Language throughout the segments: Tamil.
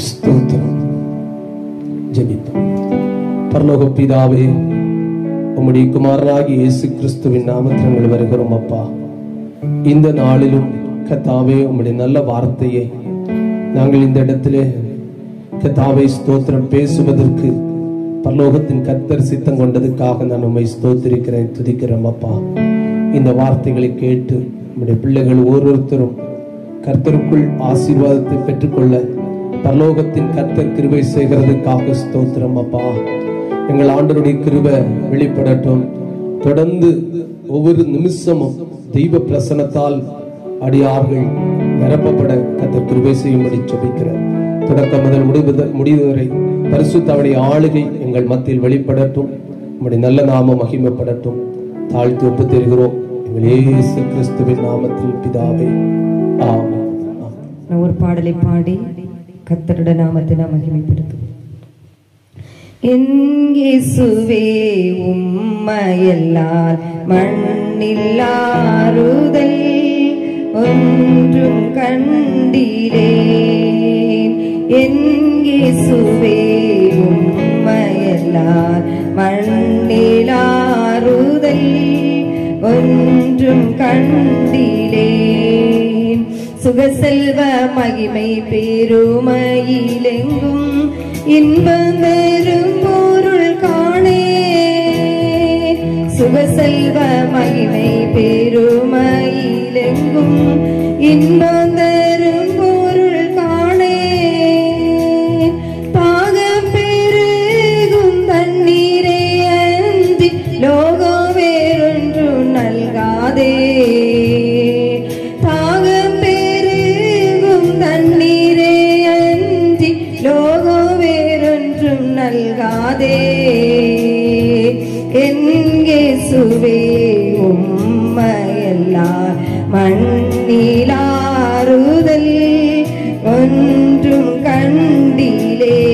ஸ்தோத்திரம். ஜெபிப்போம். பரலோக பிதாவே, உம்முடைய குமாரனாகிய இயேசு கிறிஸ்துவின் நாமத்தில் நாங்கள் வருகிறோம் அப்பா. இந்த நாளிலும் கர்த்தாவே, உம்முடைய நல்ல வார்த்தையை நாங்கள் இந்த இடத்திலே கர்த்தாவே ஸ்தோத்திரம் பேசுவதற்கு பரலோகத்தின் கர்த்தர் சித்தம் கொண்டதுக்காக நான் உம்மை ஸ்தோத்திரிக்கிறேன், துதிக்கிறேன் அப்பா. இந்த வார்த்தைகளை கேட்டு நம்முடைய பிள்ளைகள் ஒவ்வொருத்தரும் கர்த்தருக்குள் ஆசீர்வாதத்தை பெற்றுக்கொள்ள பரலோகத்தின் கர்த்தர் கிருபை செய்கிறதுக்காக ஸ்தோத்திரம் அப்பா. எங்கள் ஆண்டவருடைய கிருபை வெளிப்படட்டும். தொடர்ந்து ஒவ்வொரு நிமிஷமும் தெய்வ பிரசன்னத்தால் அடியார்கள் நிரப்பப்பட கர்த்தர் கிருபை செய்யும்படி ஜெபிக்கிறேன். தொடக்கம் முதல் முடிவு வரை பரிசுத்தவருடைய ஆளுகை எங்கள் மத்தியில் வெளிப்படட்டும். நம்முடைய நல்ல நாமம் மகிமைப்படட்டும். தாழ்த்தி ஒப்பு தருகிறோம் எங்கள் இயேசு கிறிஸ்துவின் நாமத்தில் பிதாவே, ஆமென். ஒரு பாடலை பாடி கர்த்தருடைய நாமத்தை நாம் மகிமைப்படுத்தும். என் இயேசுவே, உம்மையல்லால் மண்ணில் ஆறுதல் ஒன்றும் கண்டிலேன். என் இயேசுவே, உம்மையல்லால் மண்ணில் ஆறுதல் ஒன்றும் கண்டிலேன். சுகசெல்வ மகிமை பெருமையிலெங்கும் இன்பம் பெரும் பொருள் காணே. சுகசெல்வ மகிமை பெருமையிலெங்கும் இன்பம் பெரும் பொருள் காணே. தாகம் பெருகும் தண்ணீரே அன்றி லோகம் வேறொன்று நல்காதே. நல்காதே. என் இயேசுவே, உம்மையல்லால் மண்ணில் ஆறுதல் ஒன்றும் கண்டிலேன்.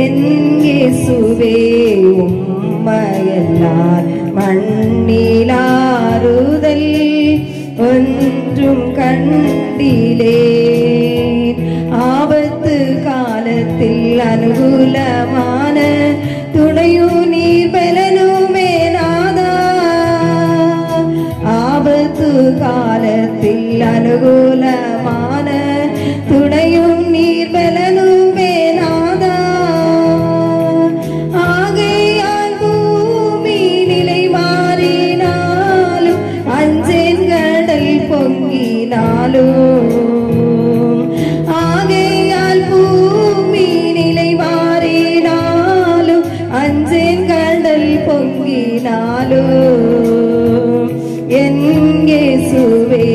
என் இயேசுவே, உம்மையல்லால் மண்ணில் ஆறுதல் ஒன்றும் கண்டிலேன். ஆபத்து காலத்தில் அனுகூலமான துணையும் நீர் பலனுமே நாதா. ஆபத்து காலத்தில் அனுகூலமான துணையும் நீர் பலனுமே நாதா. ஆகையால் பூமி நிலை மாறினாலும் அஞ்சேன் கடல் பொங்கினாலும். என் இயேசுவே,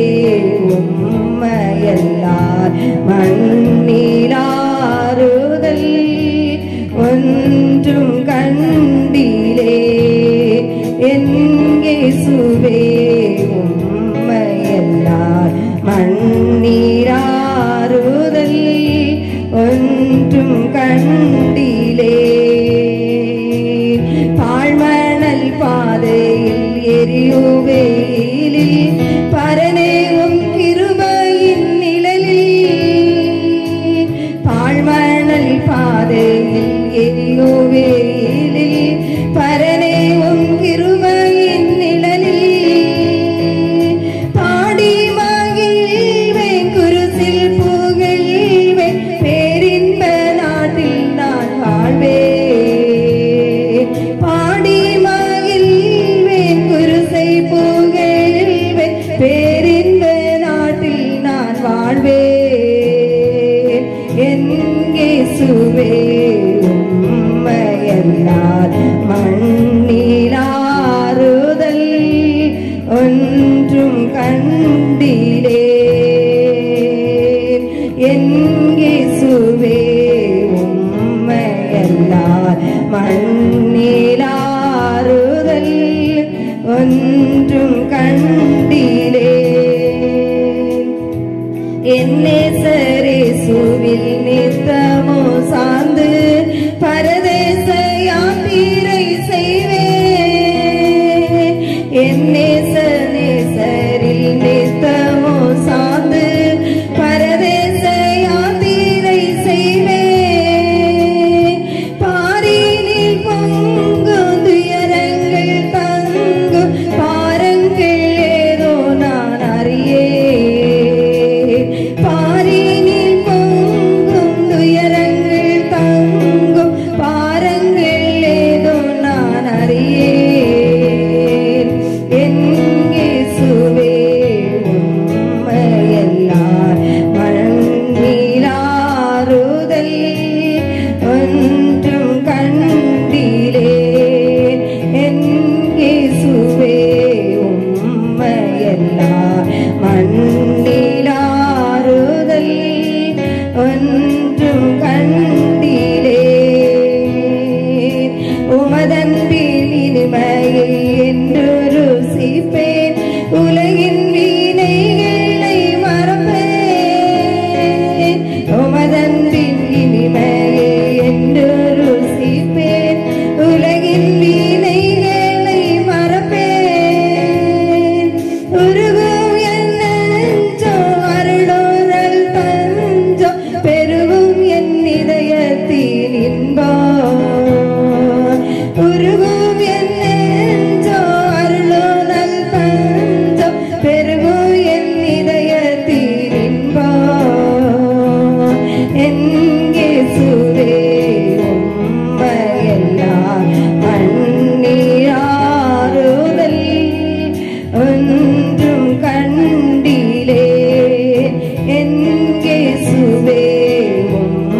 உம்மையல்லால் மண்ணில் ஆறுதல் ஒன்றும் கண்டிலேன். என் இயேசுவே, உம்மையல்லால் மண்ணில் ஆறுதல் ஒன்றும் கண்டிலேன். பாழ்மணல் பாதையில் எரியுவேலில் பரனேவும் கிருபையின் நிழலில். பாழ்மணல் பாதையில் எரியுவேலில் பரனேவும் கிருபையின் நிழலில். பாடி மகிழ்வேன், குருசில் புகழ்வேன், பேரின்ப நாட்டில் நான் வாழ்வேன். பாடி மகிழ்வேன், குருசை புகழ்வேன், பேரின்ப நாட்டில் நான் வாழ்வேன். என் இயேசுவே, உம்மையல்லால் மண்ணில் ஆறுதல் ஒன்றும் கண்டிலேன். என் இயேசுவே, உம்மையல்லால் மண்ணில் ஆறுதல் ஒன்றும் கண்டிலேன். என் நேசரேசுவில் நித்தமோ சார்ந்து பரதேச யாத்திரை செய்வேன். என் நேசரில் நித்தமோ சார்ந்து பரதேச யாத்திரை ஒன்றும் கண்டிலே உமதன்பின் இனிமையை என்று ருசிப்பேன் உலகின் வீணைகளை மறப்பேன் உமதன்பின் இனிமையை என்று ருசிப்பேன் உலகின் வீணைகளை மறப்பேன் உருகும் என் நெஞ்சோ அருளுதல் தஞ்சோ பெருகும் என் இதயத்தின் இன்பம் உருகும் என் நெஞ்சோ அருளுதல் தஞ்சோ பெருகும் என் இதயத்தின் இன்பம் என் இயேசுவே உம்மையெல்லாம் மன்னியாறுதல் ஒன்றும் கண்டிலே என் இயேசுவே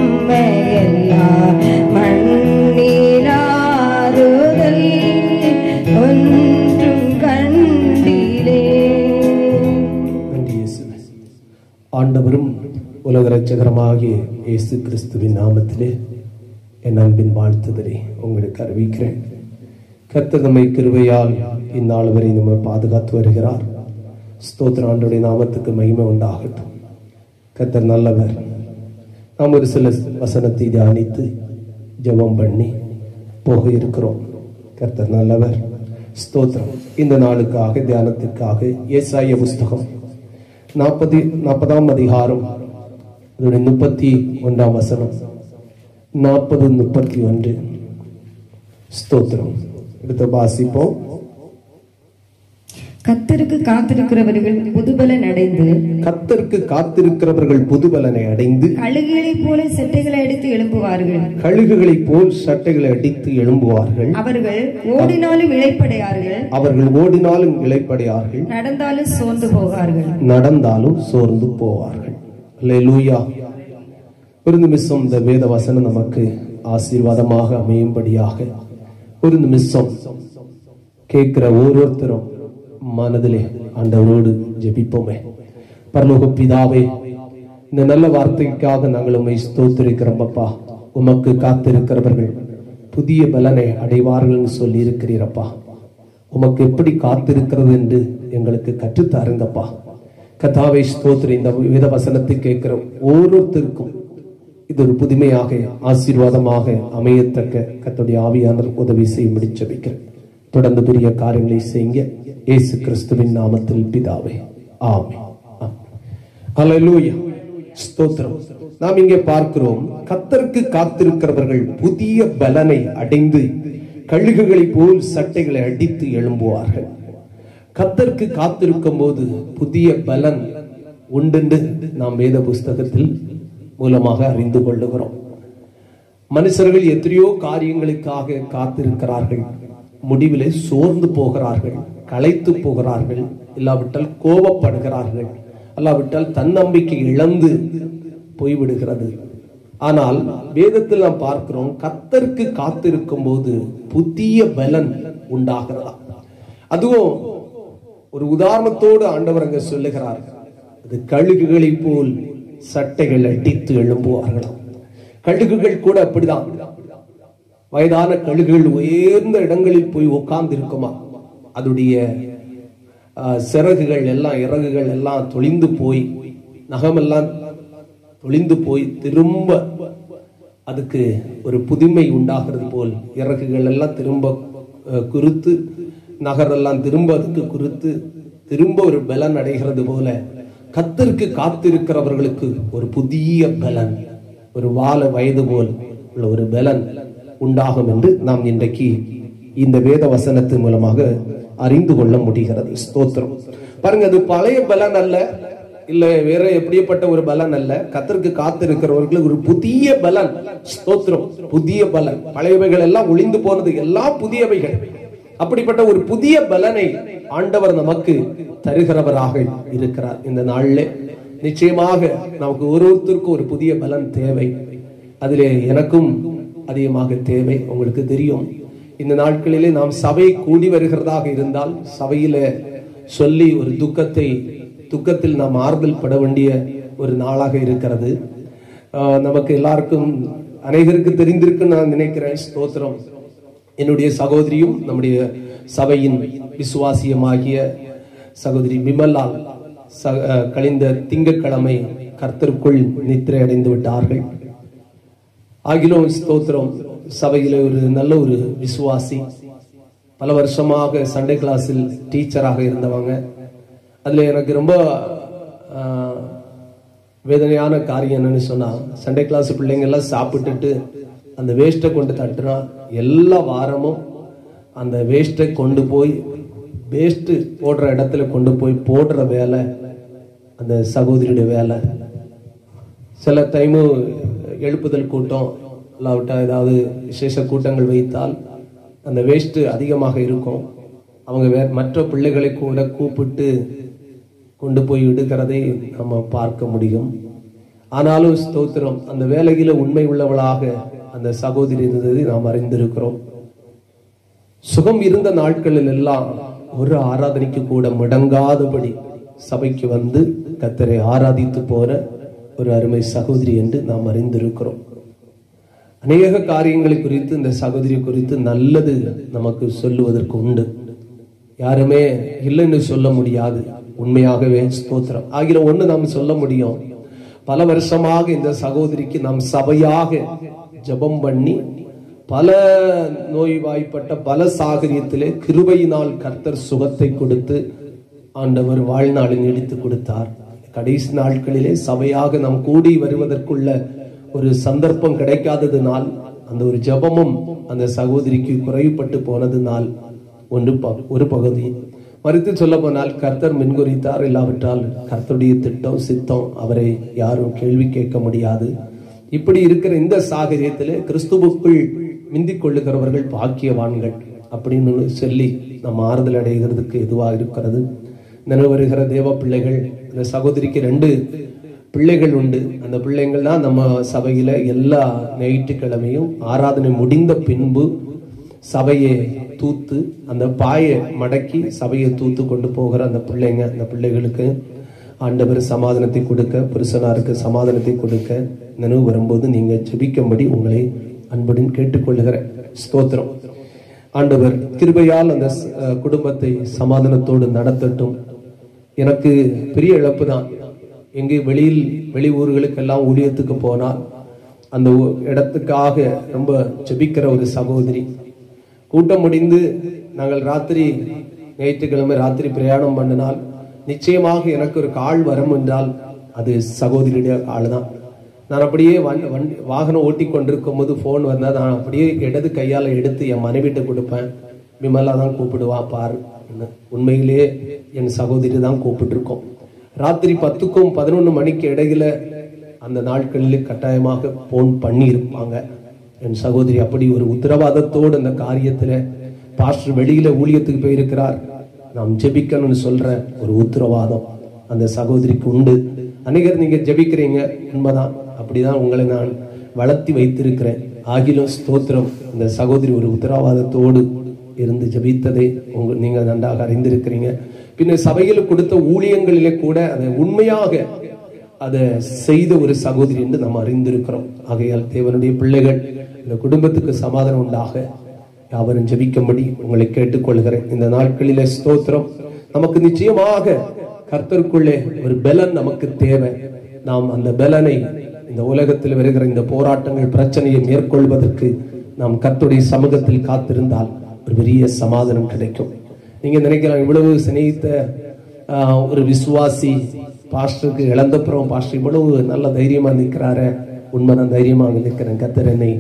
உம்மையெல்லாம் மன்னியாறுதல் ஒன்றும் கண்டிலே. நன்றி இயேசுவே. ஆண்டவரும் உலக இரட்சகருமாகிய இயேசு கிறிஸ்துவின் நாமத்திலே என் அன்பின் வாழ்த்துதலை உங்களுக்கு அறிவிக்கிறேன். கர்த்தர் நம்மை கிருபையால் இந்நாள் வரை நம்மை பாதுகாத்து வருகிறார். ஸ்தோத்திர ஆண்டவருடைய நாமத்துக்கு மகிமை உண்டாகட்டும். கர்த்தர் நல்லவர். நாம் ஒரு சில வசனத்தை தியானித்து ஜெபம் பண்ணி போக இருக்கிறோம். கர்த்தர் நல்லவர். ஸ்தோத்திரம். இந்த நாளுக்காக தியானத்திற்காக ஏசாயா புஸ்தகம் 40ஆம் அதிகாரம் அதோடைய 31ஆம் வசனம் 40-31 ஸ்தோத்திரம் எடுத்து வாசிப்போம். கர்த்தருக்கு காத்திருக்கிறவர்கள் புதுபலன் அடைந்து கர்த்தருக்கு காத்திருக்கிறவர்கள் புதுபலனை அடைந்து கழுகுகளைப் போல சட்டைகளை அடித்து எழும்புவார்கள். கழுகுகளைப் போல் சட்டைகளை அடித்து எழும்புவார்கள். அவர்கள் ஓடினாலும் இளைப்படையார்கள். அவர்கள் ஓடினாலும் இளைப்படையார்கள். நடந்தாலும் சோர்ந்து போவார்கள். நடந்தாலும் சோர்ந்து போவார்கள். அல்லேலூயா. ஒரு நிமிஷம் இந்த வேத வசனம் நமக்கு ஆசீர்வாதமாக அமையும்படியாக ஒரு நிமிஷம் கேட்கிற ஒவ்வொருத்தரும் மனதிலே ஆண்டவரோடு ஜெபிப்போமே. பரலோக பிதாவே, இந்த நல்ல வார்த்தைக்காக நாங்கள் உம்மை ஸ்தோத்திரிக்கிறோம் அப்பா. உமக்கு காத்திருக்கிறவர்கள் புதிய பலனை அடைவார்கள் சொல்லி இருக்கிறீரப்பா. உமக்கு எப்படி காத்திருக்கிறது என்று எங்களுக்கு கற்றுத்தாருங்கப்பா. கர்த்தாவே ஸ்தோத்திரி. இந்த வேத வசனத்தை கேட்கிற ஒவ்வொருத்தருக்கும் இது ஒரு புதுமையாக ஆசீர்வாதமாக அமையத்தக்க கர்த்தருடைய ஆவியானவர் உதவி செய்யும்படி ஜெபிக்கிறேன். தொடர்ந்து பெரிய காரியங்களை செய்யுங்க இயேசு கிறிஸ்துவின் நாமத்தில் பிதாவே, ஆமென். ஹல்லேலூயா. ஸ்தோத்திரம். நாம் இங்கே பார்க்கிறோம், கர்த்தருக்கு காத்திருக்கிறவர்கள் புதிய பலனை அடைந்து கழுகுகளை போல் சட்டைகளை அடித்து எழும்புவார்கள். கர்த்தருக்கு காத்திருக்கும் போது புதிய பலன் உண்டு நாம் வேத புஸ்தகத்தில் மூலமாக அறிந்து கொள்ளுகிறோம். மனுஷர்கள் எத்தனையோ காரியங்களுக்காக காத்திருக்கிறார்கள். முடிவிலே சோர்ந்து போகிறார்கள், களைத்து போகிறார்கள், இல்லாவிட்டால் கோபப்படுகிறார்கள், அல்லாவிட்டால் தன்னம்பிக்கை இழந்து போய்விடுகிறது. ஆனால் வேதத்தில் நாம் பார்க்கிறோம், கர்த்தருக்கு காத்திருக்கும் போது புதிய பலன் உண்டாகிறதா. அதுவும் ஒரு உதாரணத்தோடு ஆண்டவர் அங்க சொல்லுகிறார். அது கழுகுகளை போல் சட்டைகள் அடித்து எழும்புவார்களாம். கழுகுகள் கூட அப்படிதான். வயதான கழுகுகள் உயர்ந்த இடங்களில் போய் உட்கார்ந்து இருக்குமா. அதோடைய சிறகுகள் எல்லாம், இறகுகள் எல்லாம் தொழிந்து போய், நகமெல்லாம் தொழிந்து போய் திரும்ப அதுக்கு ஒரு புதுமை உண்டாகிறது போல் இறகுகள் எல்லாம் திரும்ப குறுத்து, நகரெல்லாம் திரும்ப அதுக்கு குறுத்து திரும்ப ஒரு பலன் அடைகிறது போல கர்த்தருக்கு காத்திருக்கிறவர்களுக்கு ஒரு புதிய பலன், ஒரு வால வயது போல் உள்ள ஒரு பலன் உண்டாகும் என்று நாம் இன்றைக்கு இந்த வேத வசனத்தின் மூலமாக அறிந்து கொள்ள முடிகிறது. ஸ்தோத்திரம். பாருங்க, அது பழைய பலன் அல்ல, இல்ல வேற எப்படிப்பட்ட ஒரு பலன் அல்ல. கர்த்தருக்கு காத்திருக்கிறவர்களுக்கு ஒரு புதிய பலன். ஸ்தோத்திரம். புதிய பலன். பழையவைகள் எல்லாம் ஒளிந்து போனது, எல்லாம் புதியவைகள். அப்படிப்பட்ட ஒரு புதிய பலனை ஆண்டவர் நமக்கு தருகிறவராக இருக்கிறார். இந்த நாளிலே நிச்சயமாக நமக்கு ஒருத்தருக்கும் ஒரு புதிய பலன் தேவை. அதிலே எனக்கும் அதிகமாக தேவை. உங்களுக்கு தெரியும், இந்த நாட்களிலே நாம் சபை கூடி வருகிறதாக இருந்தால் சபையில சொல்லி ஒரு துக்கத்தில் நாம் ஆறுதல் பட வேண்டிய ஒரு நாளாக இருக்கிறது. நமக்கு எல்லாருக்கும் அநேகருக்கு தெரிந்திருக்குன்னு நான் நினைக்கிறேன். ஸ்தோத்திரம். என்னுடைய சகோதரியும் நம்முடைய சபையின் விசுவாசியமாகிய சகோதரி விமலால் கழிந்த திங்கட்கிழமை கர்த்தருக்குள் நித்திரை அடைந்து விட்டார்கள். ஆகிலும் ஸ்தோத்திரம், சபையில ஒரு நல்ல ஒரு விசுவாசி, பல வருஷமாக சண்டே கிளாஸில் டீச்சராக இருந்தவங்க. அதுல எனக்கு ரொம்ப வேதனையான காரியம் என்னன்னு சொன்னா, சண்டே கிளாஸ் பிள்ளைங்க எல்லாம் சாப்பிட்டுட்டு அந்த வேஸ்ட்டை கொண்டு தட்டுனா எல்லா வாரமும் அந்த வேஸ்ட்டை கொண்டு போய் வேஸ்ட் போடுற இடத்துல கொண்டு போய் போடுற வேலை அந்த சகோதரியுடைய வேலை. சில டைமு எழுப்புதல் கூட்டம் இல்லாவிட்டா ஏதாவது விசேஷ கூட்டங்கள் வைத்தால் அந்த வேஸ்ட் அதிகமாக இருக்கும். அவங்க மற்ற பிள்ளைகளை கூட கூப்பிட்டு கொண்டு போய் விடுகிறதை நம்ம பார்க்க முடியும். ஆனாலும் ஸ்தோத்திரம், அந்த வேலையில உண்மை உள்ளவளாக அந்த சகோதரி இருந்ததை நாம் அறிந்திருக்கிறோம். சுகம் இருந்த நாட்களில் எல்லாம் ஒரு ஆராதனைக்கு கூட முடங்காதபடி சபைக்கு வந்து கர்த்தரை ஆராதித்து போற ஒரு அருமை சகோதரி என்று நாம் அறிந்திருக்கிறோம். அநேக காரியங்களை குறித்து இந்த சகோதரி குறித்து நல்லது நமக்கு சொல்லுவதற்கு உண்டு. யாருமே இல்லைன்னு சொல்ல முடியாது. உண்மையாகவே ஸ்தோத்திரம். ஆகிற ஒண்ணு நாம் சொல்ல முடியும், பல வருஷமாக இந்த சகோதரிக்கு நாம் சபையாக ஜெபம் பண்ணி பல நோய்வாய்ப்பட்ட பல சாகரியத்திலே கிருபையினால் கர்த்தர் சுகத்தை கொடுத்து ஆண்டவர் வாழ்நாளில் நீடித்து கொடுத்தார். கடைசி நாட்களிலே சபையாக நாம் கூடி வருவதற்குள்ள ஒரு சந்தர்ப்பம் கிடைக்காததினால் அந்த ஒரு ஜெபமும் அந்த சகோதரிக்கு குறைவுபட்டு போனதினால் ஒரு பகுதி மறுத்து சொல்ல போனால் கர்த்தர் முன்குறித்தார். இல்லாவிட்டால் கர்த்தருடைய திட்டம் சித்தம் அவரை யாரும் கேள்வி கேட்க முடியாது. இப்படி இருக்கிற இந்த சாகரியத்திலே கிறிஸ்துவுக்குள் மிந்திக் கொள்ளுகிறவர்கள் பாக்கியவான்கள் அப்படின்னு சொல்லி நம்ம ஆறுதல் அடைகிறதுக்கு எதுவாக இருக்கிறது. நினைவு வருகிற தேவ பிள்ளைகள், இந்த சகோதரிக்கு 2 பிள்ளைகள் உண்டு. அந்த பிள்ளைங்கள் தான் நம்ம சபையில எல்லா ஞாயிற்றுக்கிழமையும் ஆராதனை முடிந்த பின்பு சபையை தூத்து அந்த பாயை மடக்கி சபையை தூத்து கொண்டு போகிற அந்த பிள்ளைங்க. அந்த பிள்ளைகளுக்கு ஆண்டவர் சமாதானத்தை கொடுக்க, புருஷனாருக்கு சமாதானத்தை கொடுக்க நினைவு வரும்போது நீங்க ஜெபிக்கும்படி உங்களை அன்புடன் கேட்டுக்கொள்ளுகிற ஸ்தோத்திரம். ஆண்டவர் கிருபையால் அந்த குடும்பத்தை சமாதானத்தோடு நடத்தட்டும். எனக்கு பெரிய இழப்பு தான். எங்கே வெளி ஊர்களுக்கெல்லாம் ஊழியத்துக்கு போனால் அந்த இடத்துக்காக ரொம்ப ஜெபிக்கிற ஒரு சகோதரி. கூட்டம் முடிந்து நாங்கள் ஞாயிற்றுக்கிழமை ராத்திரி பிரயாணம் பண்ணினால் நிச்சயமாக எனக்கு ஒரு கால் வரும் என்றால் அது சகோதரியுடைய கால் தான். நான் அப்படியே வாகனம் ஓட்டி கொண்டிருக்கும் போது போன் வந்தா நான் அப்படியே இடது கையால எடுத்து என் மனைவிட்ட கொடுப்பேன். விமலா தான் கூப்பிடுவா பாரு. உண்மையிலேயே என் சகோதரி தான் கூப்பிட்டு இருக்கோம். ராத்திரி 10க்கும் 11 மணிக்கு இடையில அந்த நாட்களில் கட்டாயமாக போன் பண்ணி இருப்பாங்க. என் சகோதரி அப்படி ஒரு உத்தரவாதத்தோடு அந்த காரியத்துல பாஸ்டர் வெளியில ஊழியத்துக்கு போயிருக்கிறார், நாம் ஜெபிக்கணும்னு சொல்ற ஒரு உத்தரவாதம் அந்த சகோதரிக்கு உண்டு. அநேகர் நீங்க ஜெபிக்கிறீங்க, உண்மைதான். அப்படிதான் உங்களை நான் வளர்த்தி வைத்திருக்கிறேன். ஆகிலும் ஸ்தோத்திரம், இந்த சகோதரி ஒரு உத்தரவாதத்தோடு இருந்து ஜெபித்ததை நீங்க நன்றாக அறிந்திருக்கிறீங்க. பின்ன சபையில் கொடுத்த ஊழியங்களிலே கூட அதை உண்மையாக அதை செய்த ஒரு சகோதரி என்று நாம் அறிந்திருக்கிறோம். ஆகையால் தேவனுடைய பிள்ளைகள், இந்த குடும்பத்துக்கு சமாதானம் உண்டாக யாவரும் ஜெபிக்கும்படி உங்களை கேட்டுக்கொள்கிறேன். இந்த நாட்களிலே ஸ்தோத்திரம், நமக்கு நிச்சயமாக கர்த்தருக்குள்ளே ஒரு பலன் நமக்கு தேவை. நாம் அந்த பலனை இந்த உலகத்தில் வருகிற இந்த போராட்டங்கள் பிரச்சனையை மேற்கொள்வதற்கு நாம் கர்த்தருடைய சமூகத்தில் காத்திருந்தால் ஒரு பெரிய சமாதானம் கிடைக்கும். நீங்க நினைக்கலாம், இவ்வளவு சிநேகித்த ஒரு விசுவாசி பாஸ்டருக்கு இழந்தப்புறம் பாஸ்டர் இவ்வளவு நல்ல தைரியமா நிற்கிறாரு. உண்மைதான், தைரியமாக நிற்கிறேன். கர்த்தர் என்னை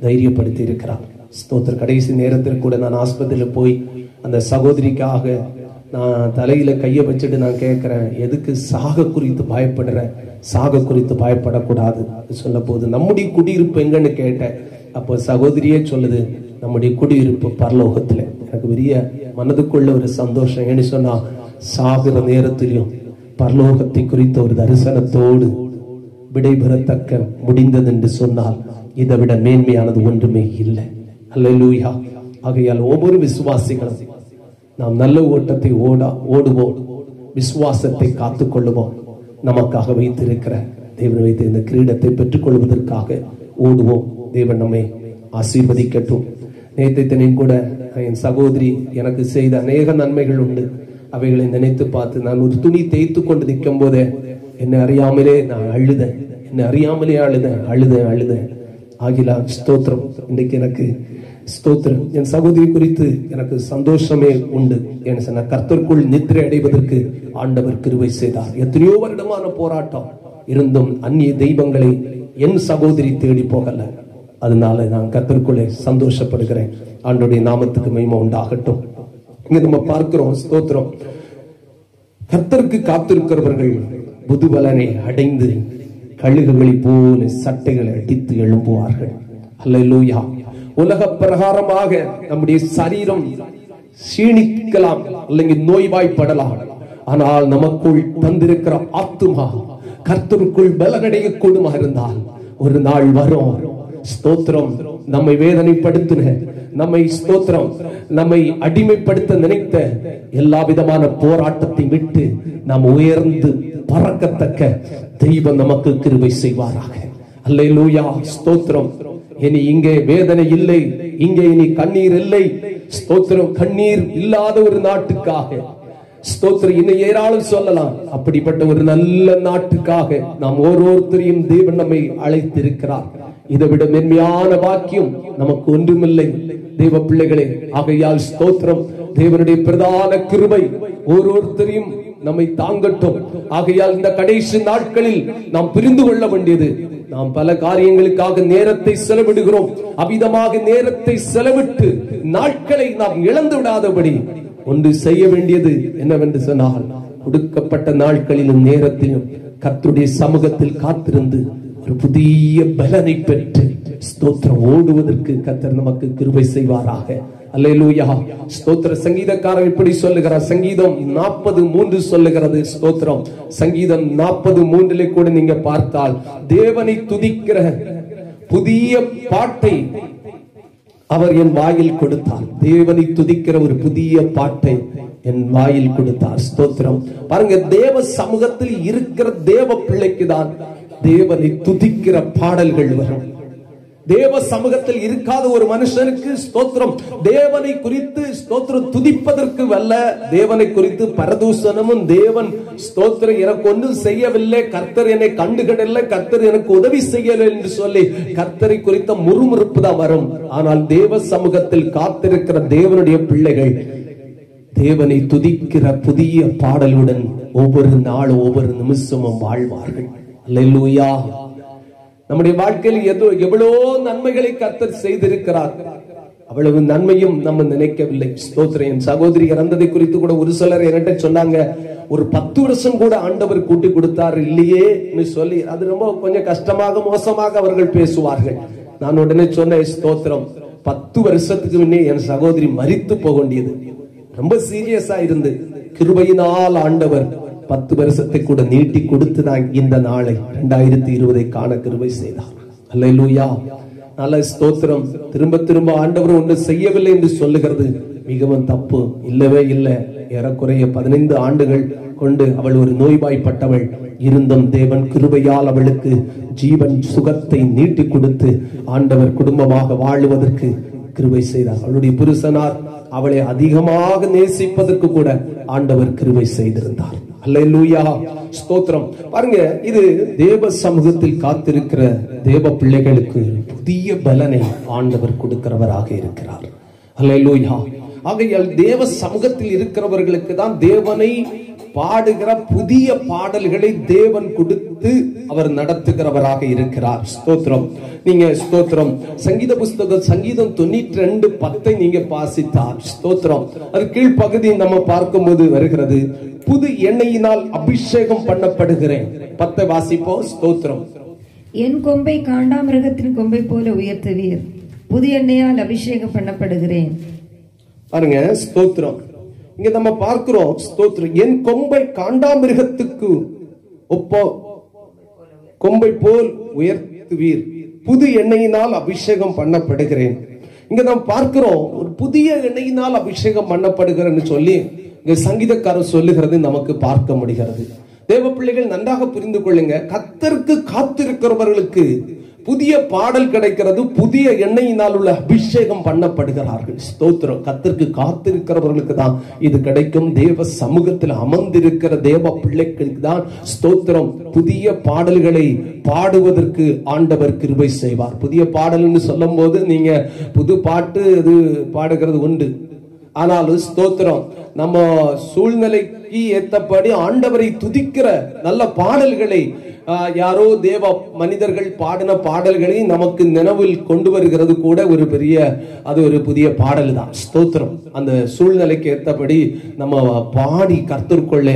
தைரியப்படுத்தி இருக்கிறார். ஸ்தோத்திரம். கடைசி நேரத்தில் கூட நான் ஆஸ்பத்திரியில் போய் அந்த சகோதரிக்காக நான் தலையில கையை வச்சுட்டு நான் கேட்கிறேன், எதுக்கு சாக குறித்து பயப்படுற? சாக குறித்து பயப்படக்கூடாது சொல்ல போது நம்முடைய குடியிருப்பு எங்கன்னு கேட்டேன். அப்போ சகோதரியே சொல்லுது, நம்முடைய குடியிருப்பு பரலோகத்துல. எனக்கு பெரிய மனதுக்குள்ள ஒரு சந்தோஷம். ஏன்னு சொன்னா, சாகிற நேரத்திலும் பரலோகத்தை குறித்த ஒரு தரிசனத்தோடு விடைபெறத்தக்க முடிந்தது என்று சொன்னால் இதை விட மேன்மையானது ஒன்றுமே இல்லை. அல்லேலூயா. ஆகையால் ஒவ்வொரு விசுவாசிகளும் நாம் நல்ல ஓட்டத்தை ஓடுவோம், விசுவாசத்தை காத்துக்கொள்ளுவோம். நமக்காக வைத்திருக்கிற தேவன் வைத்த இந்த கிரீடத்தை பெற்றுக் கொள்வதற்காக ஓடுவோம். தேவன் நம்மை ஆசீர்வதிக்கட்டும். நேற்றைத்தனையும் கூட என் சகோதரி எனக்கு செய்த அநேக நன்மைகள் உண்டு. அவைகளை நினைத்து பார்த்து நான் ஒரு துணி தேய்த்து கொண்டு நிற்கும் போதே என்னை அறியாமலே நான் அழுதேன். என்னை அறியாமலே அழுதேன். ஆகிலா ஸ்தோத்திரம். இன்றைக்கு எனக்கு ஸ்தோத்திரம். என் சகோதரி குறித்து எனக்கு சந்தோஷமே உண்டு. என் சொன்ன கர்த்தருக்குள் நித்திரை அடைவதற்கு ஆண்டவர் கிருபை செய்தார். எத்தனையோ வருடமான போராட்டம் இருந்தும் அந்நிய தெய்வங்களை என் சகோதரி தேடி போகல. அதனால நான் கர்த்தருக்குள்ளே சந்தோஷப்படுகிறேன். ஆண்டவருடைய நாமத்துக்கு மகிமை உண்டாகட்டும். இங்க நம்ம பார்க்கிறோம் ஸ்தோத்திரம், கர்த்தருக்கு காத்திருக்கிறவர்கள் புதுபலனை அடைந்து கழுகுகளை போல சட்டைகளை அடித்து எழும்புவார்கள். அல்லேலூயா. உலக பிரகாரமாக நம்முடைய சரீரம் சீணிக்கலாம் அல்லது நோய்வாய்ப்படலாம். ஆனால் நமக்குள் தந்திருக்கிற ஆத்துமா கர்த்தருக்குள் பலனடைய கூடுமா இருந்தால் ஒரு நாள் வரும் ஸ்தோத்திரம், நம்மை வேதனைப்படுத்தின, நம்மை ஸ்தோத்திரம் நம்மை அடிமைப்படுத்த நினைத்த எல்லா விதமான போராட்டத்தை விட்டு நாம் உயர்ந்து பறக்கத்தக்க தெய்வம் நமக்கு கிருபை செய்வாராக. அல்லேலூயா ஸ்தோத்திரம். இனி இங்கே வேதனை இல்லை, இங்கே இனி கண்ணீர் இல்லை. ஸ்தோத்திரம். கண்ணீர் இல்லாத ஒரு நாட்டுக்காக ஸ்தோத்திரம் இன்னும் ஏராளம் சொல்லலாம். அப்படிப்பட்ட ஒரு நல்ல நாட்டுக்காக நாம் ஒவ்வொருத்தரையும் தேவன் நம்மை அழைத்திருக்கிறார். இதை விட மென்மையான வாக்கியம் நமக்கு ஒன்றுமில்லை தேவ பிள்ளைகளே. ஆகையால் ஸ்தோத்திரம், தேவனுடைய பிரதான கிருபை ஒவ்வொருத்தரையும் நம்மை தாங்கட்டும். ஆகையால் இந்த கடைசி நாட்களில் நாம் புரிந்து கொள்ள வேண்டியது, நாம் பல காரியங்களுக்காக நேரத்தை செலவிடுகிறோம். அவிதமாக நேரத்தை செலவிட்டு நாட்களை நாம் இழந்து விடாதபடி ஒன்று செய்ய வேண்டியது என்னவென்று சொன்னால், கொடுக்கப்பட்ட நாட்களிலும் நேரத்திலும் கர்த்தருடைய சமூகத்தில் காத்திருந்து ஒரு புதிய பலனை பெற்று ஸ்தோத்திரம் ஓடுவதற்கு கர்த்தர் நமக்கு கிருபை செய்வாராக. அல்லேலூயா ஸ்தோத்திர. சங்கீதக்காரன் இப்படி சொல்லுகிறார். சங்கீதம் 40:3 சொல்லுகிறது. ஸ்தோத்திரம். சங்கீதம் 40:3 கூட நீங்க பார்த்தால் தேவனை துதிக்கிற புதிய பாட்டை அவர் என் வாயில் கொடுத்தார். தேவனை துதிக்கிற ஒரு புதிய பாட்டை என் வாயில் கொடுத்தார். ஸ்தோத்திரம். பாருங்க, தேவ சமூகத்தில் இருக்கிற தேவ பிள்ளைக்கு தான் தேவனை துதிக்கிற பாடல்கள் வரும். தேவ சமூகத்தில் இருக்காத ஒரு மனுஷனுக்கு ஸ்தோத்திரம் தேவனை குறித்து ஸ்தோத்திரம் துதிப்பதற்கு வல்ல, தேவனை குறித்து பரதூஷணமும், தேவன் ஸ்தோத்திரம் எனக்கு ஒன்றும் செய்யவில்லை, கர்த்தர் என்னை கண்டுகடல, கர்த்தர் எனக்கு உதவி செய்யல என்று சொல்லி கர்த்தரை குறித்த முறுமுறுப்பு தான் வரும். ஆனால் தேவ சமூகத்தில் காத்திருக்கிற தேவனுடைய பிள்ளைகள் தேவனை துதிக்கிற புதிய பாடலுடன் ஒவ்வொரு நாளும் ஒவ்வொரு நிமிஷமும் வாழ்வார்கள். அல்லேலூயா. நம்முடைய வாழ்க்கையில் எவ்வளோ நன்மைகளை கர்த்தர் செய்திருக்கிறார். அவ்வளவு நன்மையும் நம்ம நினைக்கவில்லை. ஸ்தோத்திரம். என் சகோதரி இறந்ததை குறித்து கூட ஒரு சிலர் என்கிட்ட சொன்னாங்க, ஒரு 10 வருஷம் கூட ஆண்டவர் கூட்டி கொடுத்தார் இல்லையே சொல்லி. அது ரொம்ப கொஞ்சம் கஷ்டமாக மோசமாக அவர்கள் பேசுவார்கள். நான் உடனே சொன்னேன், ஸ்தோத்திரம், 10 வருஷத்துக்கு முன்னே என் சகோதரி மரித்து போக வேண்டியது ரொம்ப சீரியஸா இருந்து கிருபையினால் ஆண்டவர் 10 வருஷத்தை கூட நீட்டி கொடுத்து நான் இந்த நாளை 2020 காண கிருபை செய்தார். அல்லேலூயா. நல்ல ஸ்தோத்திரம். திரும்ப திரும்ப ஆண்டவர் ஒன்று செய்யவில்லை என்று சொல்லுகிறது மிகவும் தப்பு. இல்லவே இல்லை. ஏறக்குறைய 15 ஆண்டுகள் கொண்டு அவள் ஒரு நோய்வாய்ப்பட்டவள் இருந்தும் தேவன் கிருபையால் அவளுக்கு ஜீவன் சுகத்தை நீட்டி கொடுத்து ஆண்டவர் குடும்பமாக வாழுவதற்கு கிருபை செய்தார். அவளுடைய புருஷனார் அவளை அதிகமாக நேசிப்பதற்கு கூட ஆண்டவர் கிருபை செய்திருந்தார். அல்லேலூயா ஸ்தோத்திரம். பாருங்க, இது தேவ சமூகத்தில் காத்திருக்கிற தேவ பிள்ளைகளுக்கு புதிய பலனை ஆண்டவர் கொடுக்கிறவராக இருக்கிறார். அல்லேலூயா. ஆகையால் தேவ சமூகத்தில் இருக்கிறவர்களுக்கு தான் தேவனை பாடுகிற புதிய பாடல்களை தேவன் கொடுத்து அவர் நடத்துகிறவராக இருக்கிறார். ஸ்தோத்திரம். நீங்க ஸ்தோத்திரம் சங்கீத புஸ்தகம் சங்கீதம் 92:10 நீங்க வாசித்தார். ஸ்தோத்திரம். அது கீழ்ப்பகுதி நம்ம பார்க்கும்போது வருகிறது, புது எண்ணெயினால் அபிஷேகம் பண்ணப்படுகிறேன். 10 வாசிப்போம். ஸ்தோத்திரம். என் கொம்பை காண்டாமிருகத்தின் கொம்பை போல உயர்த்துவீர், புது எண்ணெயால் அபிஷேகம் பண்ணப்படுகிறேன். பாருங்க, ஸ்தோத்திரம். இங்க நம்ம பார்க்கிறோம், ஸ்தோத்திரம், என் கொம்பை காண்டாமிருகத்துக்கு ஒப்ப கொம்பை போல் உயர்த்துவீர், புது எண்ணெயினால் அபிஷேகம் பண்ணப்படுகிறேன். இங்க நாம் பார்க்கிறோம், ஒரு புதிய எண்ணெயினால் அபிஷேகம் பண்ணப்படுகிறேன்னு சொல்லி இங்க சங்கீதக்காரர் சொல்லுகிறது நமக்கு பார்க்க முடிகிறது. தேவ பிள்ளைகள் நன்றாக புரிந்து கொள்ளுங்க. கர்த்தருக்கு காத்திருக்கிறவர்களுக்கு புதிய பாடல் கிடைக்கிறது. புதிய எண்ணெயினால் உள்ள அபிஷேகம் பண்ணப்படுகிறார்கள். ஸ்தோத்திரம். கர்த்தருக்கு காத்திருக்கிறவர்களுக்கு தான் இது கிடைக்கும். தேவ சமூகத்தில் அமர்ந்திருக்கிற தேவ பிள்ளைகளுக்கு தான் ஸ்தோத்திரம். புதிய பாடல்களை பாடுவதற்கு ஆண்டவர் கிருபை செய்வார். புதிய பாடல்னு சொல்லும் போது நீங்க புது பாட்டு அது பாடுகிறது உண்டு. ஆனாலும் ஸ்தோத்திரம், நம்ம சூழ்நிலைக்கு ஏற்றபடி ஆண்டவரை துதிக்கிற நல்ல பாடல்களை யாரோ தேவ மனிதர்கள் பாடின பாடல்களை நமக்கு நினைவில் கொண்டு வருகிறது கூட ஒரு பெரிய அது ஒரு புதிய பாடல் தான். ஸ்தோத்திரம். அந்த சூழ்நிலைக்கு ஏற்றபடி நம்ம பாடி கர்த்தருக்குள்ள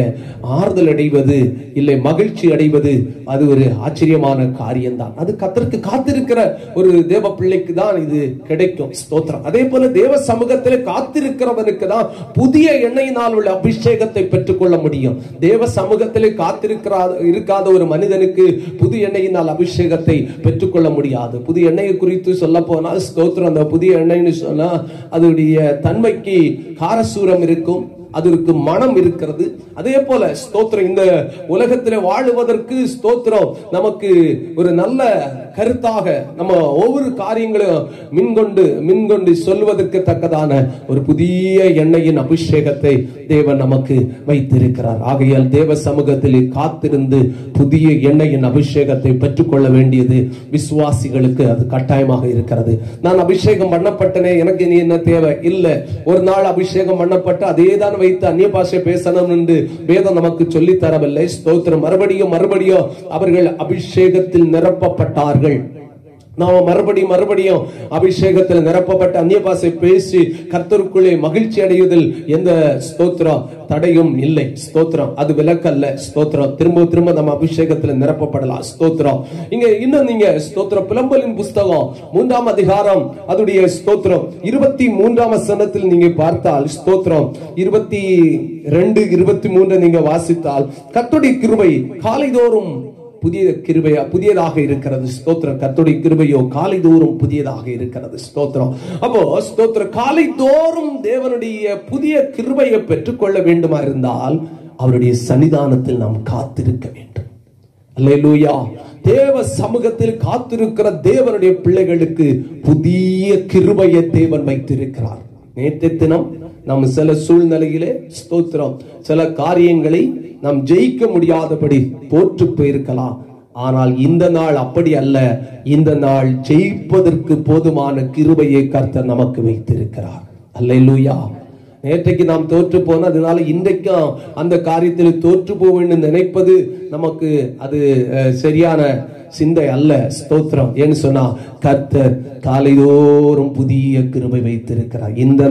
ஆறுதல் அடைவது இல்லை மகிழ்ச்சி அடைவது அது ஒரு ஆச்சரியமான காரியம்தான். அது கர்த்தருக்கு காத்திருக்கிற ஒரு தேவ பிள்ளைக்கு தான் இது கிடைக்கும். ஸ்தோத்திரம். அதே போல தேவ சமூகத்தில் காத்திருக்கிறவனுக்கு தான் புதிய எண்ணெயினால் உள்ள அபிஷேகத்தை பெற்றுக்கொள்ள முடியும். தேவ சமூகத்திலே இருக்காத ஒரு மனிதனுக்கு புது எண்ணெயினால் அபிஷேகத்தை பெற்றுக்கொள்ள முடியாது. புது எண்ணெயை குறித்து சொல்ல போனால் ஸ்தோத்திரம், அந்த புதிய எண்ணெய்னு சொன்னா அதனுடைய தன்மைக்கு காரசூரம் இருக்கும், அதற்கு மனம் இருக்கிறது. அதே போல ஸ்தோத்திரம், இந்த உலகத்தில் வாழுவதற்கு ஸ்தோத்திரம் நமக்கு ஒரு நல்ல கருத்தாக நம்ம ஒவ்வொரு காரியங்களும் மின்கொண்டு சொல்வதற்கு தக்கதான ஒரு புதிய எண்ணெயின் அபிஷேகத்தை தேவன் நமக்கு வைத்திருக்கிறார். ஆகையால் தேவ சமூகத்தில் காத்திருந்து புதிய எண்ணெயின் அபிஷேகத்தை பெற்றுக்கொள்ள வேண்டியது விசுவாசிகளுக்கு அது கட்டாயமாக இருக்கிறது. நான் அபிஷேகம் பண்ணப்பட்டனே, எனக்கு நீ என்ன தேவை? இல்ல, ஒரு நாள் அபிஷேகம் பண்ணப்பட்டு அதேதான் வைத்து அந்நிய பாஷை பேசணும் என்று வேதம் நமக்கு சொல்லி தரவில்லை. ஸ்தோத்திரம். மறுபடியும் அவர்கள் அபிஷேகத்தில் நிரப்பப்பட்டார்கள். நாம் மறுபடியும் அபிஷேகத்தில் நிரப்பப்பட்ட அந்நிய பாஷை பேசி கர்த்தருக்குள்ளே மகிழ்ச்சி அடைவதில் எந்த ஸ்தோத்திரம் தடையும் இல்லை. ஸ்தோத்திரம். அது விலக்கல்ல. ஸ்தோத்திரம். திரும்ப நம்ம அபிஷேகத்தில் நிரப்பப்படலாம். ஸ்தோத்திரம். இங்க இன்னும் நீங்க ஸ்தோத்திரம் புலம்பலின் புஸ்தகம் 3ஆம் அதிகாரம் அதுடைய ஸ்தோத்திரம் 23ஆம் வசனத்தில் நீங்க பார்த்தால் ஸ்தோத்திரம் 22, 23 நீங்க வாசித்தால் கர்த்தருடைய கிருபை காலைதோறும் புதியதாக இருக்கிறது. ஸ்தோத்திரம். கர்த்தருடைய கிருபையோ காலைதோறும் புதியதாக இருக்கிறது. ஸ்தோத்திரம். அப்போ ஸ்தோத்திரம், காலைதோறும் தேவனுடைய புதிய கிருபையை பெற்றுக்கொள்ள வேண்டுமா இருந்தால் அவருடைய சன்னிதானத்தில் நாம் காத்திருக்க வேண்டும். அல்லேலூயா. தேவ சமூகத்தில் காத்திருக்கிற தேவனுடைய பிள்ளைகளுக்கு புதிய கிருபையை தேவன் வைத்திருக்கிறார். நேற்றைய தினம் நாம் சில சூழ்நிலையிலே ஸ்தோத்திரம் சில காரியங்களை நாம் ஜெயிக்க முடியாதபடி தோற்று போயிருக்கலாம். ஆனால் இந்த நாள் அப்படி அல்ல. இந்த நாள் ஜெயிப்பதற்கு போதுமான கிருபையை கர்த்தர் நமக்கு வைத்திருக்கிறார். அல்லேலூயா. நேற்றைக்கு நாம் தோற்று போன அதனால இன்றைக்கும் அந்த காரியத்தில் தோற்று போவேன்னு நினைப்பது நமக்கு அது சரியான சிந்தை அல்ல. ஸ்தோத்திரம். ஏன்னு சொன்னா கர்த்தர் காலைதோறும் புதிய கிருபை வைத்திருக்கிறார். இந்த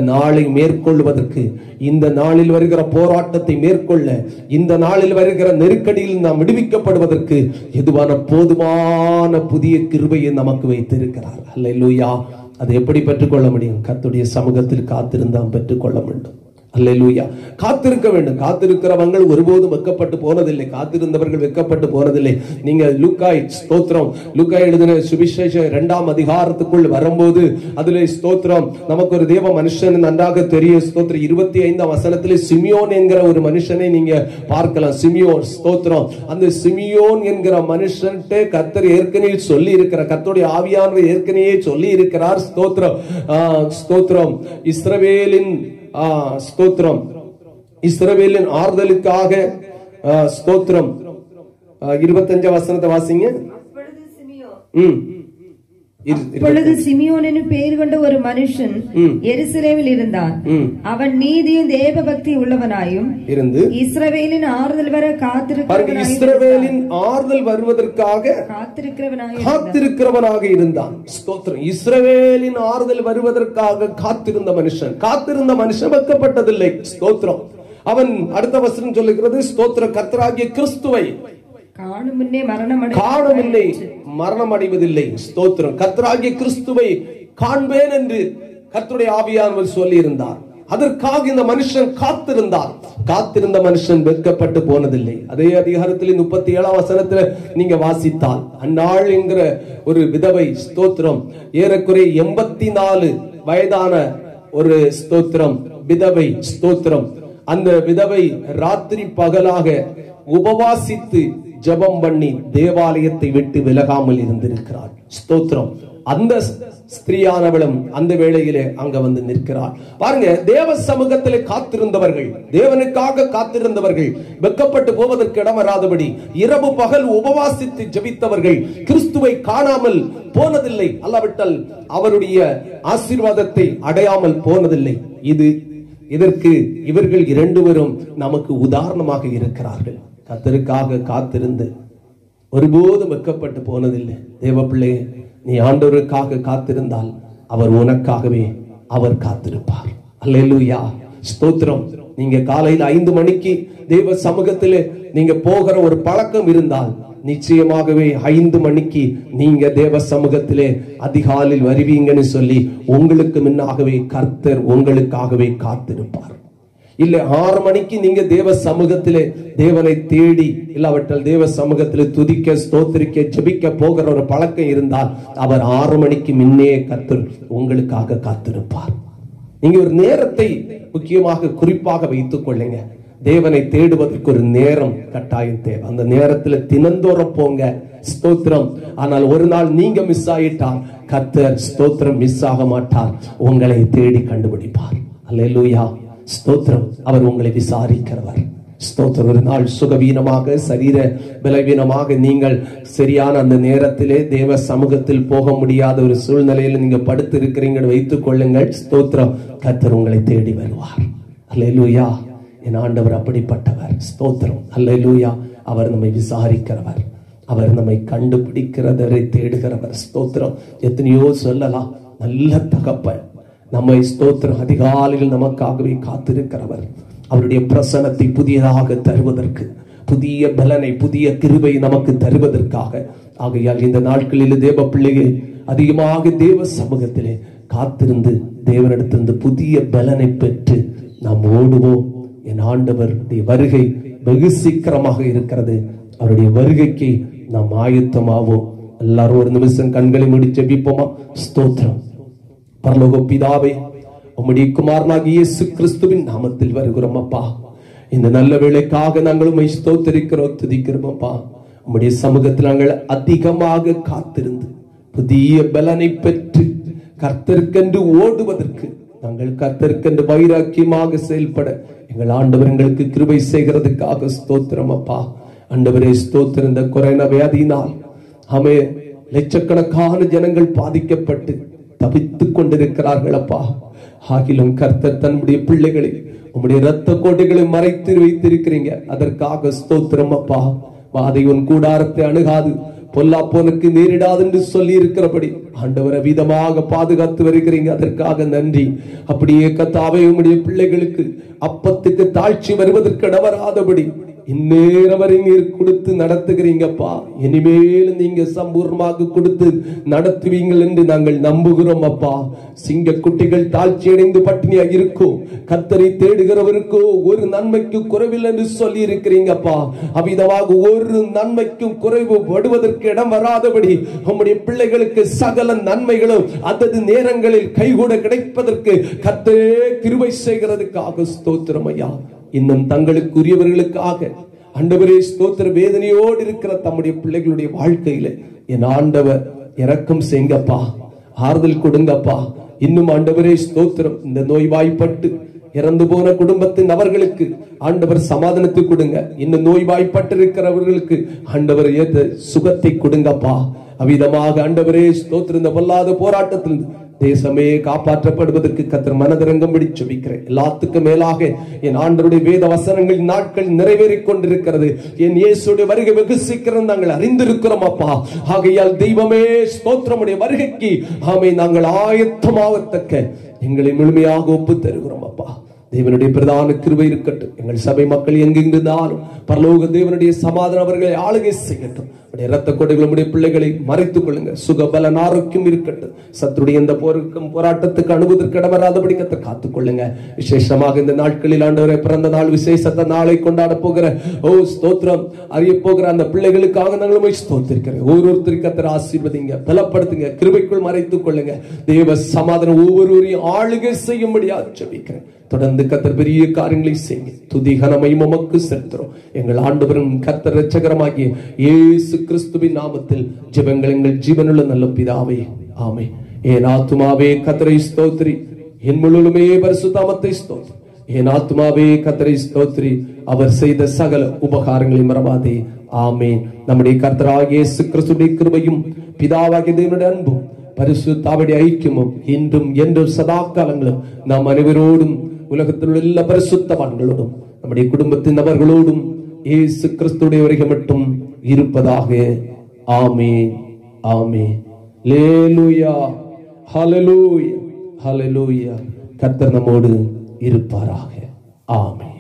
நாளை மேற்கொள்வதற்கு, இந்த நாளில் வருகிற போராட்டத்தை மேற்கொள்ள, இந்த நாளில் வருகிற நெருக்கடியில் நாம் விடுவிக்கப்படுவதற்கு எதுவான போதுமான புதிய கிருபையை நமக்கு வைத்திருக்கிறார். அல்லேலூயா. அதை எப்படி பெற்றுக்கொள்ள முடியும்? கர்த்தருடைய சமூகத்தில் காத்திருந்தால் பெற்றுக்கொள்ள வேண்டும். அல்லேலூயா. காத்திருக்க வேண்டும். காத்திருக்கிறவர்கள் ஒருபோதும் வெட்கப்பட்டு போனதில்லை. காத்திருந்தவர்கள் வெட்கப்பட்டு போனதில்லை. நீங்க லூக்காய் ஸ்தோத்திரம், லூக்காய் எழுதின சுவிசேஷம் 2ஆம் அதிகாரத்துக்குள் வரும்போது அதுல ஸ்தோத்திரம் நமக்கு ஒரு தேவ மனுஷன் நன்றாக தெரியும். ஸ்தோத்திரம் 25ஆம் வசனத்திலே சிமியோன் என்கிற ஒரு மனுஷனை நீங்க பார்க்கலாம். சிமியோன். ஸ்தோத்திரம். அந்த சிமியோன் என்கிற மனுஷன்ட்டு கர்த்தர் ஏற்கனவே சொல்லி இருக்கிற, கர்த்தருடைய ஆவியானவர் ஏற்கனவே சொல்லி இருக்கிறார். ஸ்தோத்திரம். ஸ்தோத்திரம். இஸ்ரவேலின் ஸ்தோத்திரம் இஸ்ரவேலின் ஆறுதலுக்காக ஸ்தோத்திரம் 25 வசனத்தை வாசிங்க. அப்பொழுது சிமியோன் என்று பெயர் கொண்ட ஒரு மனுஷன் எருசலேமில் இருந்தான். அவன் நீதியும் தேவ பக்தி உள்ளவனாயும் இருந்து இஸ்ரவேலின் ஆறுதல் வர இஸ்ரவேலின் ஆறுதல் வருவதற்காக காத்திருக்கிறவனாக இருந்தான். ஸ்தோத்திரம். இஸ்ரவேலின் ஆறுதல் வருவதற்காக காத்திருந்த மனுஷன் வெட்கப்பட்டதில்லை. ஸ்தோத்திரம். அவன் அடுத்த வசனம் சொல்லுகிறது ஸ்தோத்திரம் கர்த்தராகிய கிறிஸ்துவை காணும் முன்னே மரணம் அடைவதில்லை. ஸ்தோத்திரம். கர்த்தராகிய கிறிஸ்துவை காண்பேன் என்று கர்த்தருடைய ஆவியானவர் சொல்லி இருந்தார். அதற்காக இந்த மனுஷன் காத்திருந்தார். காத்திருந்த மனுஷன் வெட்கப்பட்டு போனதில்லை. அதே அதிகாரத்தில் 37ஆம் வசனத்துல நீங்க வாசித்தால் அந்நாள் என்கிற ஒரு விதவை ஸ்தோத்திரம் ஏறக்குறைய 84 வயதான ஒரு ஸ்தோத்திரம் விதவை ஸ்தோத்திரம் அந்த விதவை ராத்திரி பகலாக உபவாசித்து ஜெபம் பண்ணி தேவாலயத்தை விட்டு விலகாமல் இருந்திருக்கிறார். ஸ்தோத்திரம். அந்த ஸ்திரீயானவளும் அந்த வேளையிலே அங்க வந்து நிற்கிறார். பாருங்க, தேவ சமூகத்திலே காத்திருந்தவர்கள், தேவனுக்காக காத்திருந்தவர்கள், வெட்கப்பட்டு போவதற்கு இடம் வராதபடி இரவு பகல் உபவாசித்து ஜெபித்தவர்கள் கிறிஸ்துவை காணாமல் போனதில்லை, அல்லாவிட்டால் அவருடைய ஆசீர்வாதத்தை அடையாமல் போனதில்லை. இதற்கு இவர்கள் இரண்டுவரும் நமக்கு உதாரணமாக இருக்கிறார்கள். கர்த்தருக்காக காத்திருந்து ஒருபோதும் வெட்கப்பட்டு போனதில்லை. தேவ பிள்ளையே, நீ ஆண்டவருக்காக காத்திருந்தால் அவர் உனக்காகவே அவர் காத்திருப்பார். அல்லேலூயா, ஸ்தோத்திரம். நீங்க காலையில் 5 மணிக்கு தேவ சமூகத்திலே நீங்க போகிற ஒரு பழக்கம் இருந்தால் நிச்சயமாகவே 5 மணிக்கு நீங்க தேவ சமூகத்திலே அதிகாலையில் வருவீங்கன்னு சொல்லி உங்களுக்கு முன்னாகவே கர்த்தர் உங்களுக்காகவே காத்திருப்பார். இல்ல 6 மணிக்கு நீங்க தேவ சமூகத்திலே தேவனை தேடி இல்லாவிட்டால் தேவ சமூகத்திலே துதிக்க ஸ்தோத்திரிக்க ஜெபிக்க போகிற ஒரு பழக்கம் இருந்தால் அவர் 6 மணிக்கு முன்னே கர்த்தர் உங்களுக்காக காத்திருப்பார். நீங்க ஒரு நேரத்தை முக்கியமாக குறிப்பாக வைத்துக் கொள்ளுங்க. தேவனை தேடுவதற்கு ஒரு நேரம் கட்டாயம் தேவை. அந்த நேரத்துல தினந்தோறும் போங்க, ஸ்தோத்திரம். ஆனால் ஒரு நாள் நீங்க மிஸ் ஆயிட்டால் கர்த்தர் ஸ்தோத்திரம் மிஸ் ஆக மாட்டார், உங்களை தேடி கண்டுபிடிப்பார். அல்லேலூயா, ஸ்தோத்திரம். அவர் உங்களை விசாரிக்கிறவர். ஸ்தோத்திரம். ஒரு நாள் சுகவீனமாக சரீர பலவீனமாக நீங்கள் சரியான அந்த நேரத்திலே தேவ சமூகத்தில் போக முடியாத ஒரு சூழ்நிலையில் நீங்க படுத்து இருக்கிறீங்கன்னு வைத்துக் கொள்ளுங்கள். ஸ்தோத்திரம். கர்த்தர் உங்களை தேடி வருவார். அல்லேலூயா, என் ஆண்டவர் அப்படிப்பட்டவர். ஸ்தோத்திரம். அல்லேலூயா. அவர் நம்மை விசாரிக்கிறவர், அவர் நம்மை கண்டுபிடிக்கிறவரை தேடுகிறவர். ஸ்தோத்திரம். எத்தனையோ சொல்லலாம். நல்ல தகப்பன் நம்மை ஸ்தோத்திரம் அதிகாலையில் நமக்காகவே காத்திருக்கிறவர். அவருடைய பிரசனத்தை புதியதாக தருவதற்கு, புதிய பலனை புதிய கிருபை நமக்கு தருவதற்காக. ஆகையால் இந்த நாட்களில் தேவ பிள்ளைகள் அதிகமாக தேவ சமூகத்திலே காத்திருந்து தேவனிடத்திலிருந்து புதிய பலனை பெற்று நாம் ஓடுவோம். என் ஆண்டவருடைய வருகை வெகு சீக்கிரமாக இருக்கிறது. அவருடைய வருகைக்கு நாம் ஆயத்தமாவோம். எல்லாரும் ஒரு நிமிஷம் கண்களை மூடி ஜெபிப்போமா? ஸ்தோத்திரம். பரலோக பிதாவே, உம்முடைய குமாரனாகிய இயேசு கிறிஸ்துவின் நாமத்தில் வருகிறோம் அப்பா. இந்த நல்ல வேளைக்காக நாங்கள் உம்மை ஸ்தோத்திரிக்கிறோம், துதிக்கிறோம் அப்பா. உம்முடைய சமூகத்தில் நாங்கள் அதிகமாக காத்திருந்து புதிய பலனை பெற்று கர்த்தருக்கென்று ஓடுவதற்கு, நாங்கள் கர்த்தருக்கென்று வைராக்கியமாக செயல்பட எங்கள் ஆண்டவர் எங்களுக்கு கிருபை செய்கிறதுக்காக ஸ்தோத்திரம் அப்பா. ஆண்டவரே ஸ்தோத்திரம். இந்த கொரோனா வியாதியினால் ஆமே லட்சக்கணக்கான ஜனங்கள் பாதிக்கப்பட்டு தவித்துக் கொண்டிருக்கிறார்கள் அப்பா. ஆகிலும் கர்த்தர் தன்னுடைய பிள்ளைகளை உம்முடைய இரத்த கோட்டைகளை மறைத்து வைத்திருக்கிறீங்க. அதற்காக ஸ்தோத்திரம் அப்பா. வாதை உன் கூடாரத்தை அணுகாது, பொல்லாப்போனுக்கு நேரிடாது என்று சொல்லி இருக்கிறபடி ஆண்டவரை விதமாக பாதுகாத்து வருகிறீங்க. அதற்காக நன்றி. அப்படியே கர்த்தாவே உம்முடைய பிள்ளைகளுக்கு அப்பத்துக்கு தாழ்ச்சி வருவதற்கு இடவராதபடி இந்நேரம் வரை நீர் கொடுத்து நடத்துகிறீங்கப்பா. இனிமேல் நீங்க சம்பூர்ணமாக கொடுத்து நடத்துவீங்கள் என்று நாங்கள் நம்புகிறோம் அப்பா. சிங்க குட்டிகள் தாழ்ச்சி அடைந்து பட்டினியாக இருக்கும், கர்த்தரை தேடுகிறவருக்கோ ஒரு நன்மைக்கு குறைவில் என்று சொல்லி இருக்கிறீங்கப்பா. அவ்விதமாக ஒரு நன்மைக்கும் குறைவு படுவதற்கு இடம் வராதபடி உம்முடைய பிள்ளைகளுக்கு சகல நன்மைகளும் அந்தது நேரங்களில் கைகூட கிடைப்பதற்கு கர்த்தரே கிருபை செய்கிறதுக்காக ஸ்தோத்திரம் ஐயா. இன்னும் தங்களுக்குரியவர்களுக்காக ஆண்டவரே ஸ்தோத்திர வேதனையோடு இருக்கிற தம்முடைய பிள்ளைகளுடைய வாழ்க்கையில என் ஆண்டவர் இரக்கம் செய்யுங்கப்பா, ஆறுதல் கொடுங்கப்பா. இன்னும் ஆண்டவரே ஸ்தோத்திரம், இந்த நோய்வாய்ப்பட்டு இறந்து போன குடும்பத்தின் அவர்களுக்கு ஆண்டவர் சமாதானத்தை கொடுங்க. இன்னும் நோய்வாய்ப்பட்டு இருக்கிறவர்களுக்கு ஆண்டவர் ஏற்ற சுகத்தை கொடுங்கப்பா. அவ்விதமாக ஆண்டவரே ஸ்தோத்திரம், இந்த பொல்லாத போராட்டத்தில் தேசமே காப்பாற்றப்படுவதற்கு கர்த்தர் மனதிரங்கம் பிடிச்சு வைக்கிறேன். எல்லாத்துக்கும் மேலாக என் ஆண்டவருடைய வேத வசனங்கள் நாட்கள் நிறைவேறிக் கொண்டிருக்கிறது. என் இயேசுடைய வருகை வெகு சீக்கிரம் நாங்கள் அறிந்திருக்கிறோம் அப்பா. ஆகையால் தெய்வமே ஸ்தோத்திரமுடைய வருகைக்கு ஆமை நாங்கள் ஆயத்தமாகத்தக்க எங்களை முழுமையாக ஒப்பு தருகிறோம் அப்பா. தேவனுடைய பிரதான கிருபை இருக்கட்டும். எங்கள் சபை மக்கள் எங்கிருந்தாலும் பரலோக தேவனுடைய சமாதானம் அவர்களை ஆளுகை செய்யட்டும். இரத்த கொடைகளுடைய பிள்ளைகளை மறைத்துக் கொள்ளுங்க. சுகபலன் ஆரோக்கியம் இருக்கட்டும். சத்துடைய எந்த போருக்கும் போராட்டத்துக்கு அனுபவத்திற்கு இடவராதபடி கர்த்தர் காத்துக் கொள்ளுங்க. விசேஷமாக இந்த நாட்களில் ஆண்டவரே பிறந்த நாள் விசேஷத்த நாளை கொண்டாட போகிற ஸ்தோத்திரம் அறிய போகிற அந்த பிள்ளைகளுக்காக நாங்கள் ஸ்தோத்திரிக்கிறேன். ஒவ்வொருத்தருக்கு கர்த்தர் ஆசீர்வதிங்க, பலப்படுத்துங்க, கிருபைக்குள் மறைத்துக் கொள்ளுங்க. தேவ சமாதானம் ஒவ்வொருவரையும் ஆளுகை செய்யும்படியாக ஜெபிக்கிறேன். தொடர்ந்து கர்த்தர் பெரிய காரியங்களை செய்ய துதி கனமையும் உமக்கு செலுத்துறோம். எங்கள் ஆண்டவரும் கர்த்தர் இரட்சகருமாகிய இயேசு கிறிஸ்துவின் நாமத்தில் ஜெபங்கள் எங்கள் ஜீவனுள்ள நல்ல பிதாவே, ஆமென். என் ஆத்துமாவே கர்த்தரை ஸ்தோத்திரி, என் முழுமே பரிசுத்த நாமத்தை ஸ்தோத்திரி. என் ஆத்துமாவே கர்த்தரை ஸ்தோத்திரி, அவர் செய்த சகல உபகாரங்களை மறவாதே. ஆமென். நம்முடைய கர்த்தராகிய இயேசு கிறிஸ்துவின் கிருபையும் பிதாவாகிய தேவனுடைய அன்பும் பரிசுத்தாவிடைய ஐக்கியமும் இன்றும் என்றும் சதா காலங்களும் நாம் அனைவரோடும் உலகத்தில் உள்ள எல்லா பரிசுத்தவான்களோடும் நம்முடைய குடும்பத்தின் நபர்களோடும் இயேசு கிறிஸ்துடைய வரைக்கும் மட்டும் இருப்பதாக. ஆமென், ஆமென். அல்லேலூயா, ஹல்லேலூயா, ஹல்லேலூயா. கர்த்தர் நம்மோடு இருப்பாராக. ஆமென்.